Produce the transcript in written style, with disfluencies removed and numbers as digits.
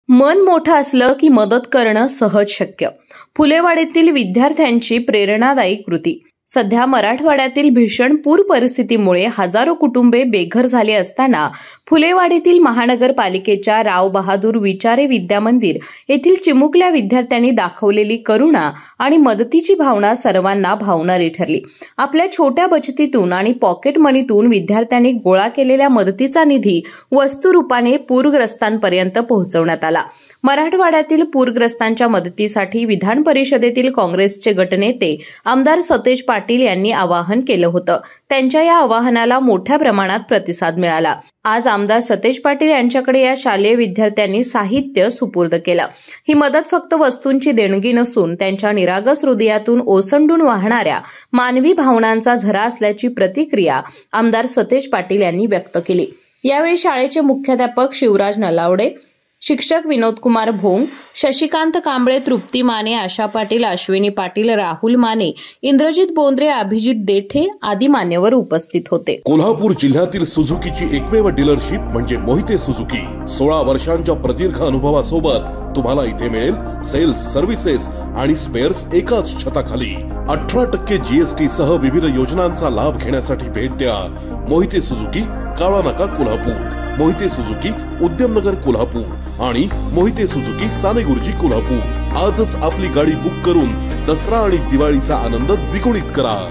मन मोठं असलं की मदत करणं सहज शक्य. फुलेवाडीतील विद्यार्थ्यांची प्रेरणादायी कृती. सध्या मराठवाड्यातील भीषण पूर परिस्थितीमुळे हजारो कुटुंबे बेघर झाली असताना फुलेवाडीतील महानगरपालिकेच्या राव बहादूर विचारे विद्यामंदिर येथील चिमुकल्या विद्यार्थ्यांनी दाखवलेली करुणा आणि मदतीची भावना सर्वांना भावणारी ठरली. आपल्या छोट्या बचतीतून आणि पॉकेट मनीतून विद्यार्थ्यांनी गोळा केलेल्या मदतीचा निधी वस्तुरूपाने पूरग्रस्तांपर्यंत पोहोचवण्यात आला. मराठवाड्यातील पूरग्रस्तांच्या मदतीसाठी विधान परिषदेतील काँग्रेसचे गटनेते आमदार सतेज पाटील यांनी आवाहन केलं होतं. त्यांच्या या आवाहनाला मोठ्या प्रमाणात प्रतिसाद मिळाला. आज आमदार सतेज पाटील यांच्याकडे या शालेय विद्यार्थ्यांनी साहित्य सुपूर्द केलं. ही मदत फक्त वस्तूंची देणगी नसून त्यांच्या निरागस हृदयातून ओसंडून वाहणाऱ्या मानवी भावनांचा झरा असल्याची प्रतिक्रिया आमदार सतेज पाटील यांनी व्यक्त केली. यावेळी शाळेचे मुख्याध्यापक शिवराज नलावडे, शिक्षक विनोदकुमार भोंग, शशिकांत कांबळे, तृप्ती माने, आशा पाटील, अश्विनी पाटील, राहुल माने, इंद्रजित बोंद्रे, अभिजित देठे आदी मान्यवर उपस्थित होते. कोल्हापूर जिल्ह्यातील सुझुकीची एकमेव डीलरशिप म्हणजे मोहिते सुझुकी. 16 वर्षांच्या प्रदीर्घ अनुभवासोबत तुम्हाला इथे मिळेल सेल्स, सर्व्हिसेस आणि स्पेअर्स एकाच छताखाली. 18% GST सह विविध योजनांचा लाभ घेण्यासाठी भेट द्या. मोहिते सुझुकी, काळा नाका, कोल्हापूर. मोहिते सुझुकी, उद्यमनगर, कोल्हापूर आणि मोहिते सुझुकी, सानेगुरुजी, कोल्हापूर. आजच आपली गाडी बुक करून दसरा आणि दिवाळीचा आनंद द्विगुणित करा.